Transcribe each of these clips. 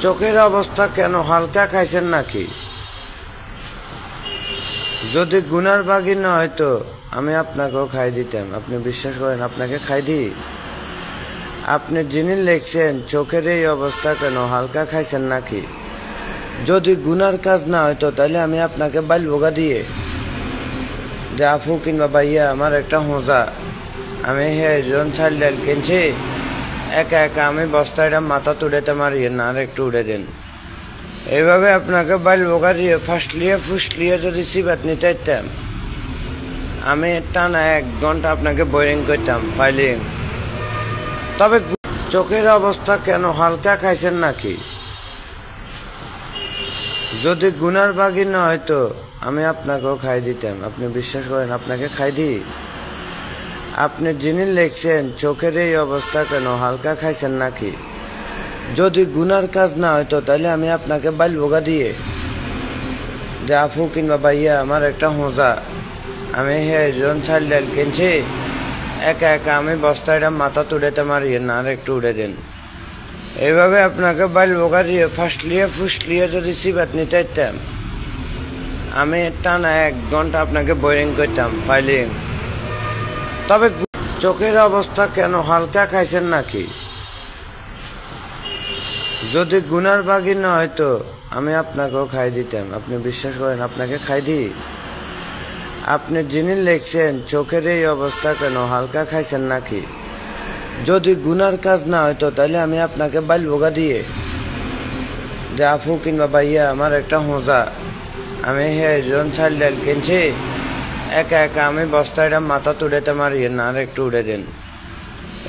চোখের অবস্থা কেন, হালকা খাইছেন নাকি? যদি গুনার বাগি না হয়তো আমি আপনাকেও খাই দিতাম। আপনি বিশ্বাস করেন আপনাকে খাই দিই? আপনি যিনি লিখছেন চোখের এই অবস্থা কেন, হালকা খাইছেন নাকি, যদি গুনার কাজ না হয়তো তাহলে আমি আপনাকে বাইলবোগা দিয়ে যে আফু কিংবা ভাইয়া আমার একটা হোঁজা, আমি হেজন ছাড়লেন কিনছি, একা একা আমি বস্তাটা মাথা তুড়েতে মারিয়ে না, আর একটু উড়ে দেন। এইভাবে আপনাকে বাইলবোগা দিয়ে ফাঁসলিয়ে ফুসলিয়ে যদি সিবাত নিতে দিতাম, আমি টানা 1 ঘন্টা আপনাকে বোরিং করতাম ফাইলিং। তবে চোখের অবস্থা কেন, হালকা খাইছেন নাকি? যদি গুনার বাগি না হয়তো আমি আপনাকেও খাই দিতাম। আপনি বিশ্বাস করেন আপনাকে খাই দিই? আপনি যিনি লিখছেন চোখের এই অবস্থা কেন, হালকা খাইছেন নাকি, যদি গুনার কাজ না হয়তো তাহলে আমি আপনাকে বাইলবোগা দিয়ে যে আফু কিংবা ভাইয়া আমার একটা হোঁজা, আমি হেজন ছাড়লেন কিনছি, একা একা আমি বস্তাটা মাথা তুড়েতে মারিয়ে না, আর একটু উড়ে দেন। এইভাবে আপনাকে বাইলবোগা দিয়ে ফাঁসলিয়ে ফুসলিয়ে যদি সিবাত নিতে দিতাম, আমি টানা 1 ঘন্টা আপনাকে বোরিং করতাম ফাইলিং। তবে চোখের অবস্থা কেন, হালকা খাইছেন নাকি? যদি গুনার বাগি না হয়তো আমি আপনাকেও খাই দিতাম। আপনি বিশ্বাস করেন আপনাকে খাই দিই? আপনি যিনি লিখছেন চোখের এই অবস্থা কেন, হালকা খাইছেন নাকি, যদি গুনার কাজ না হয়তো তাহলে আমি আপনাকে বাইলবোগা দিয়ে যে আফু কিংবা ভাইয়া আমার একটা হোঁজা, আমি হেজন ছাড়লেন কিনছি, একা একা আমি বস্তাটা মাথা তুড়েতে মারিয়ে না, আর একটু উড়ে দেন।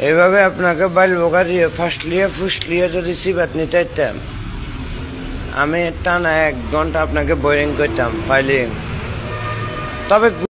এইভাবে আপনাকে বাইলবোগা দিয়ে ফাঁসলিয়ে ফুসলিয়ে যদি সিবাত নিতে দিতাম, আমি টানা 1 ঘন্টা আপনাকে বোরিং করতাম ফাইলিং। তবে